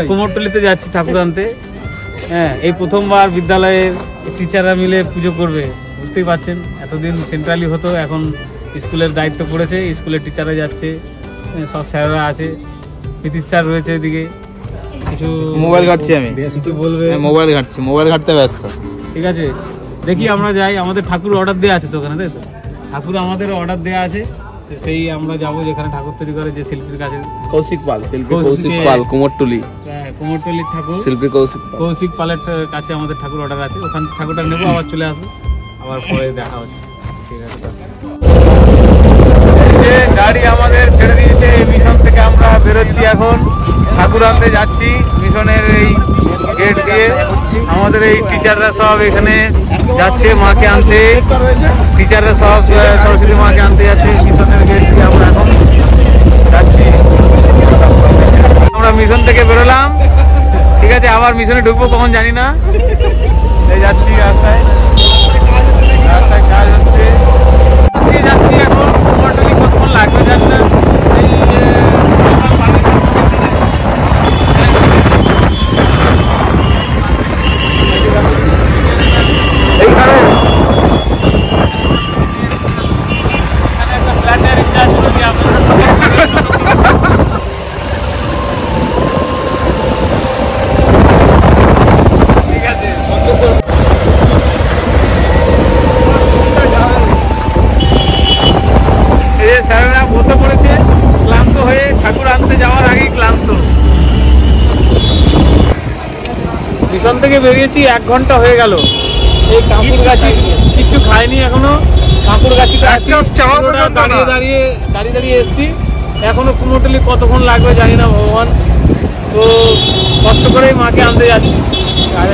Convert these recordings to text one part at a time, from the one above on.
কুমোরটুলিতে যাচ্ছি ঠাকুর আনতে। হ্যাঁ, এই প্রথমবার বিদ্যালয়ের টিচাররা মিলে পুজো করবে, বুঝতেই পারছেন। এতদিন সেন্ট্রালি হতো, এখন স্কুলের দায়িত্ব পড়েছে, স্কুলের টিচাররা যাচ্ছে, সব স্যাররা আছে, নীতিশ স্যার রয়েছে এদিকে। কিছু মোবাইল ঘাটছি, আমি কিছু বলবে? মোবাইল ঘাটছি, মোবাইল ঘাটতে ব্যস্ত। ঠিক আছে, দেখি আমরা যাই। আমাদের ঠাকুর অর্ডার দেওয়া আছে তো ওখানে, তাই তো? ঠাকুর আমাদের অর্ডার দেওয়া আছে, সেই আমরা যাবো যেখানে ঠাকুর তৈরি করে, যে শিল্পীর কাছে। কৌশিক পাল, শিল্পী কৌশিক পাল, কুমোরটুলি। হ্যাঁ, কুমোরটুলির ঠাকুর শিল্পী কৌশিক পালের কাছে আমাদের ঠাকুর অর্ডার আছে। ওখান ঠাকুরটা নেবো, আবার চলে আসবো, আবার পরে দেখা হচ্ছে। ঠিক আছে, যে গাড়ি আমাদের ছেড়ে দিয়েছে মিশন থেকে, আমরা বেরোচ্ছি এখন, ঠাকুর আনতে যাচ্ছি মিশনের এই গেট দিয়ে। আমাদের এই টিচাররা সব এখানে যাচ্ছে মাকে আনতে, টিচাররা সব সরস্বতী মাকে আনতে যাচ্ছে মিশনের গেট দিয়ে। আমরা এখন যাচ্ছি, আমরা মিশন থেকে বেরোলাম। ঠিক আছে, আবার মিশনে ঢুকবো কখন জানি না। এই যাচ্ছি রাস্তায়, রাস্তায় কাজ হচ্ছে, যাচ্ছি এখন। কুমোরটুলি কতক্ষণ লাগবে জানি না। বসে পড়েছে ক্লান্ত হয়ে, ঠাকুর আনতে যাওয়ার আগেই ক্লান্ত। মিশন থেকে বেরিয়েছি 1 ঘন্টা হয়ে গেল। এই কাঁকুর গাছি কিচ্ছু খাইনি এখনো, কাঁকুর গাছি দাঁড়িয়ে দাঁড়িয়ে এসছি। এখনো কুমোরটুলি কতক্ষণ লাগবে জানি না ভগবান। তো কষ্ট করেই মাকে আনতে যাচ্ছি,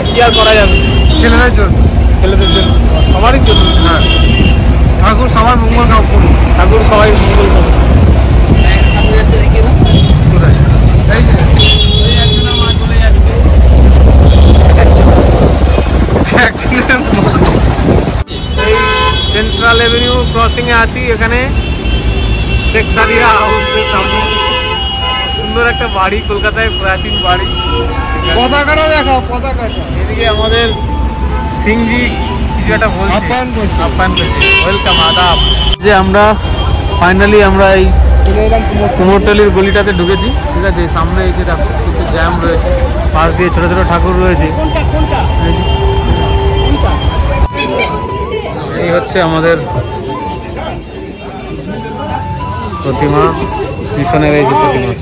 কি আর করা যাবে। ছেলেদের জন্য, সবারই জন্য। হ্যাঁ, ঠাকুর সবার মঙ্গল করুন, ঠাকুর সবাই মঙ্গল করুন। সেন্ট্রাল এভিনিউ ক্রসিং এ আছি, এখানে শেখ সাদিয়া হাউসের সামনে। সুন্দর একটা বাড়ি, কলকাতায় প্রাচীন বাড়ি। পতাকাটা দেখো, পতাকাটা। এদিকে আমাদের সিংজি কিছু একটা বলছে, আপ্যায়ন করছে, ওয়েলকাম, আদাব। যে আমরা ফাইনালি আমরা এই কুমোরটুলির গলিটাতে ঢুকেছি। ঠিক আছে, সামনে এই যে দেখো কিছু জ্যাম রয়েছে, পাশ দিয়ে ছোট ছোট ঠাকুর রয়েছে। এই হচ্ছে আমাদের প্রতিমা, মিশনের এই যে প্রতিমা।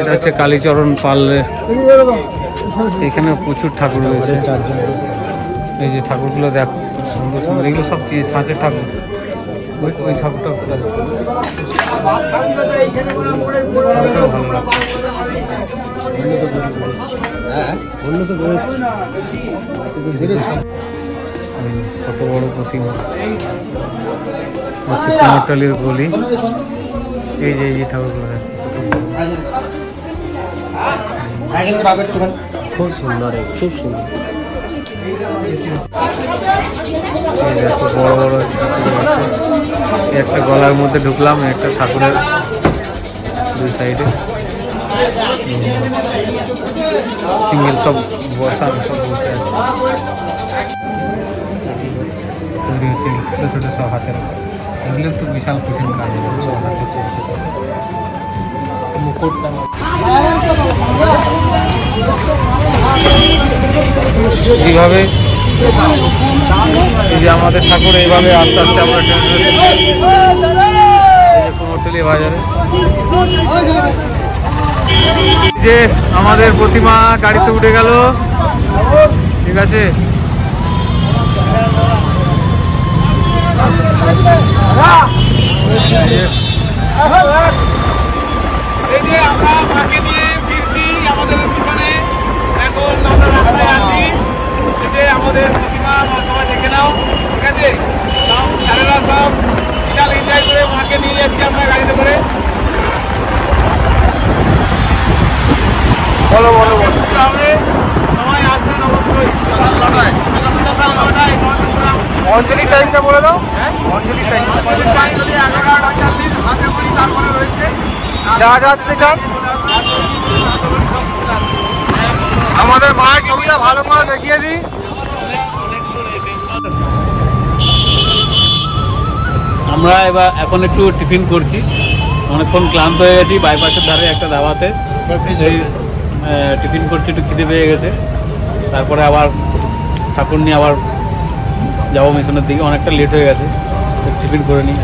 এটা হচ্ছে কালীচরণ পাল। এখানে প্রচুর ঠাকুর রয়েছে। এই যে ঠাকুরগুলো দেখ, সুন্দর সুন্দর, এগুলো সব ছাঁচের ঠাকুর। ওই ঠাকুরটা ভালো কত বড় প্রতিমা হচ্ছে কুমোরটুলির গলি। এই যে ঠাকুরগুলো খুব সুন্দর, খুব সুন্দর। এত বড় বড় একটা গলার মধ্যে ঢুকলাম, একটা ঠাকুরের দুই সাইডে সিঙ্গেল সব বসা, সব বসে আছে। তৈরি হচ্ছে ছোটো ছোটো সব হাতের, এগুলো তো বিশাল কঠিন কাজ, সব হাতে মুকুটটা। এইভাবে এই যে আমাদের ঠাকুর এইভাবে আস্তে আস্তে আমরা কুমোরটুলি বাজারে। যে আমাদের প্রতিমা গাড়িতে উঠে গেল। ঠিক আছে, এই যে আমরা মাকে নিয়ে ফিরছি আমাদের পিছনে। এখন আমরা রাস্তায় আছি, এই যে আমাদের প্রতিমা, সবাই দেখে নাও। ঠিক আছে, স্যারেরা সব বিশাল এনজয় করে মাকে নিয়ে যাচ্ছি আমরা গাড়িতে করে। অঞ্জলির টাইমটা বলে দাও। অঞ্জলির টাইম হলো 11:48 হাতে করি, তারপরে রয়েছে যা যা দিতে চান। আমাদের মায়ের ছবিটা ভালো করে দেখিয়ে দিই। আমরা এবার এখন একটু টিফিন করছি, অনেকক্ষণ ক্লান্ত হয়ে গেছি। বাইপাসের ধারে একটা ধাবাতে টিফিন করছি, একটু খিদে পেয়ে গেছে। তারপরে আবার ঠাকুর নিয়ে আবার যাবো মিশনের দিকে, অনেকটা লেট হয়ে গেছে, টিফিন করে নিই।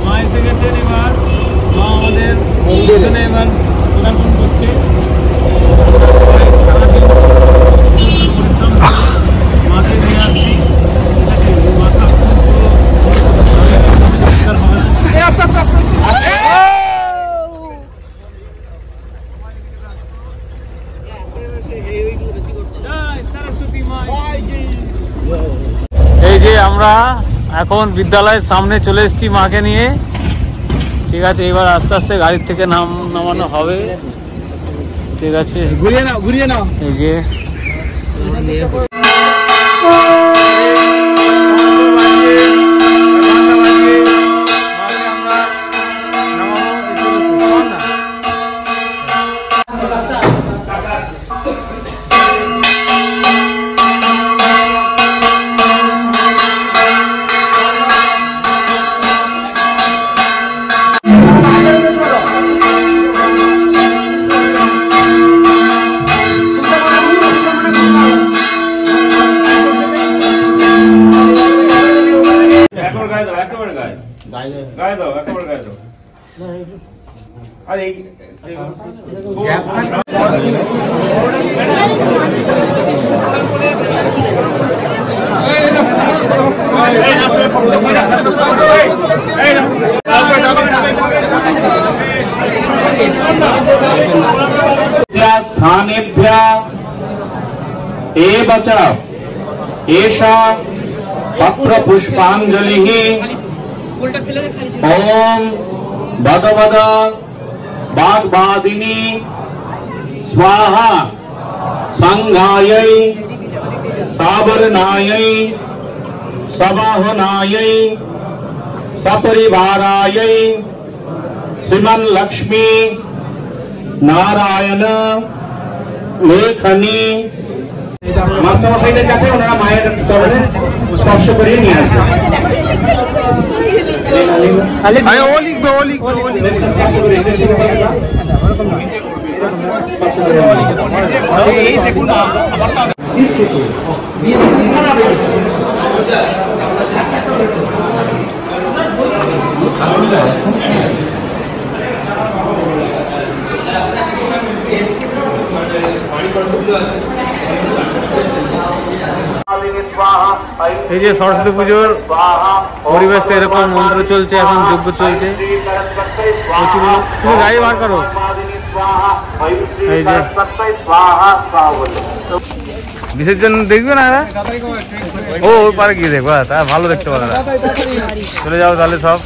মা এসে গেছেন, এবার মা আমাদের মিশনে এবার পদার্পণ করছে। মাকে নিয়ে আসছি, মাথা এই যে আমরা এখন বিদ্যালয়ের সামনে চলে এসেছি মাকে নিয়ে। ঠিক আছে, এবার আস্তে আস্তে গাড়ির থেকে নামানো হবে। ঠিক আছে, ঘুরিয়ে নাও ঘুরিয়ে নাও। এই যে स्थानेभ्यः एव च एषा पत्रपुष्पाञ्जलिः ओम भगवद वाग्वादिनी स्वाहा संघायै सावरणायै सबाहनायै सपरिवारायै श्रीमन लक्ष्मी नारायण लेखनी मास्टरमशाइদের কাছে ওনারা মায়ের চরণে স্পর্শ করে নিয়ে আসবেন। আরে ও লিখবে ও লিখবে ও লিখবে এই দেখুন না আমারটা দিচ্ছে তো দিয়ে এই যে সরস্বতী পুজোর পরিবেশটা এরকম, মন্ত্র চলছে, এখন যজ্ঞ চলছে। তুমি গাড়ি বার করো। এই যে বিসর্জন দেখবে না এরা? ও ওই পারে গিয়ে দেখবো, তা ভালো দেখতে পাবে না। চলে যাও তাহলে সব।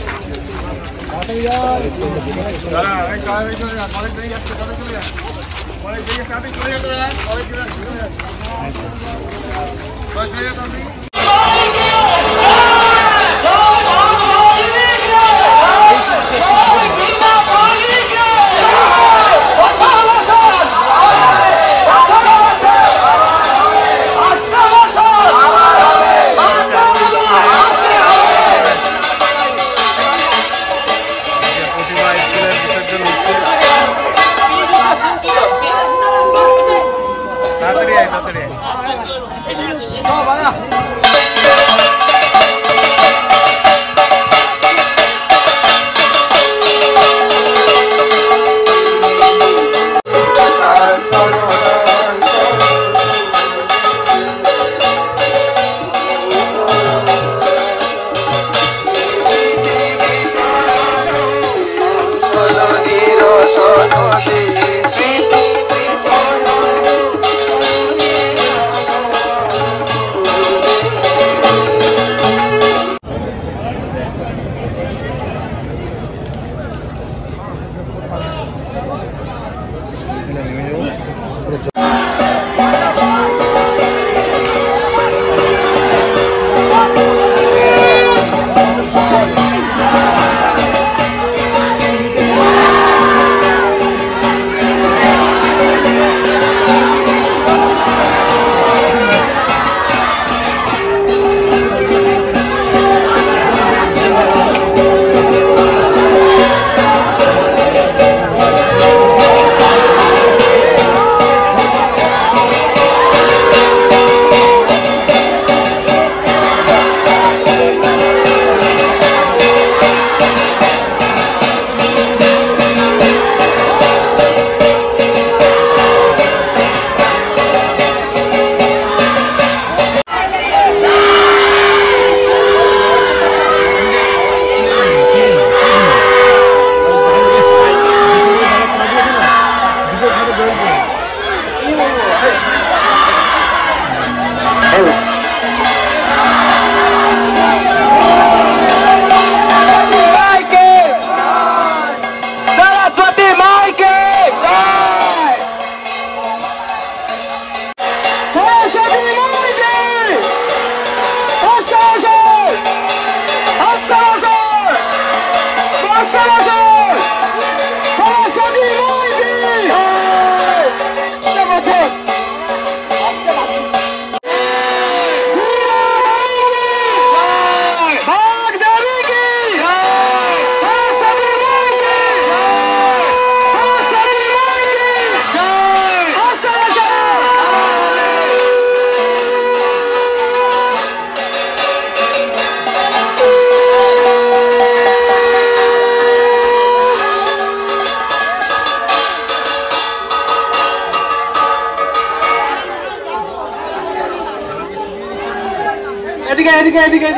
এদিকে এদিকে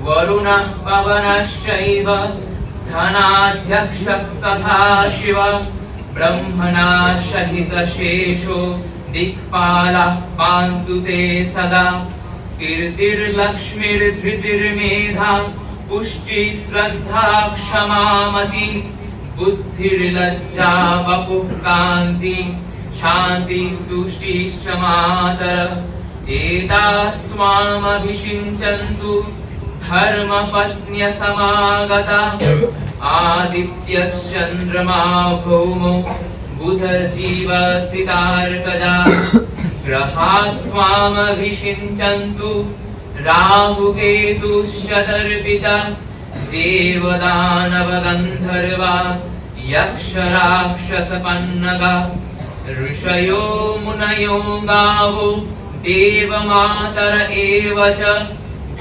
वरुणः पवनश्चैव धनाध्यक्षस्तथा शिव ब्रह्मणा सहितशेषो दिक्पालः पान्तु ते सदा कीर्तिर्लक्ष्मीर्धृतिर्मेधा पुष्टिश्रद्धा क्षमामति बुद्धिर्लज्जा वपुः कान्ति शान्तिस्तुष्टिश्च मातर एतास्त्वामभिषिञ्चन्तु धर्मपत्न्यसमागता आदित्यश्चन्द्रमा भौमो बुधजीवसितार्कजा ग्रहास्त्वामभिषिञ्चन्तु राहुकेतुश्चतर्पिता देवदानवगन्धर्वा यक्षराक्षसपन्नगा ऋषयो मुनयो गावो देवमातर एव च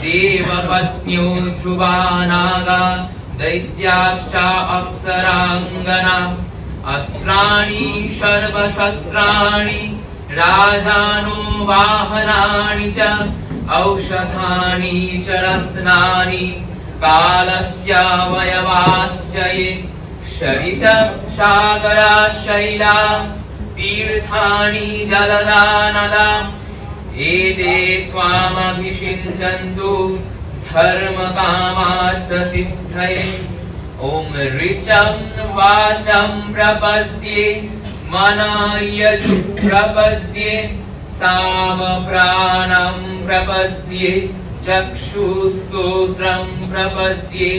देवपत्न्यो ध्रुवा नागा दैत्याश्च अप्सराङ्गना अस्त्राणि सर्वशस्त्राणि राजानो वाहनानि च औषधानि च रत्नानि कालस्यावयवाश्च ये शरित सागरा शैलास् तीर्थानि जलदा नदा एते त्वामभिषिञ्चन्तु धर्मकामार्थसिद्धये ॐ ऋचं वाचं प्रपद्ये मनयजु प्रपद्ये सामप्राणं प्रपद्ये चक्षुस्तोत्रं प्रपद्ये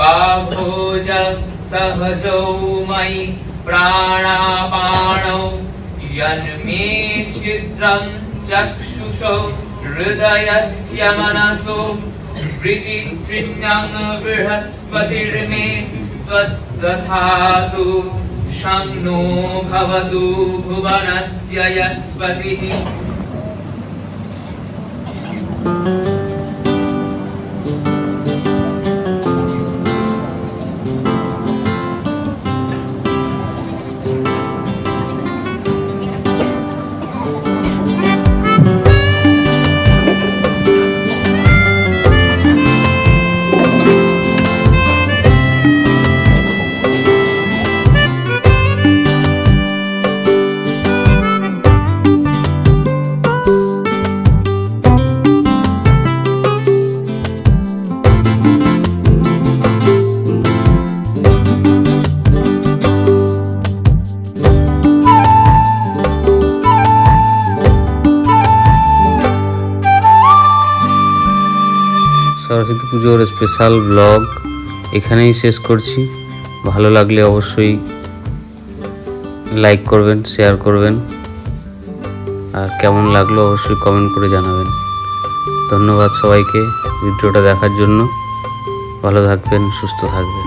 बाभोज सहजौ मयि प्राणापाणौ यन्मे छिद्रं चक्षुषो हृदयस्य मनसो वृत्तित्रिण्यं बृहस्पतिर्मे त्वद्दधातु शं नो भवतु भुवनस्य यस्पतिः। সরস্বতী পুজোর স্পেশাল ব্লগ এখানেই শেষ করছি। ভালো লাগলে অবশ্যই লাইক করবেন, শেয়ার করবেন, আর কেমন লাগলো অবশ্যই কমেন্ট করে জানাবেন। ধন্যবাদ সবাইকে ভিডিওটা দেখার জন্য। ভালো থাকবেন, সুস্থ থাকবেন।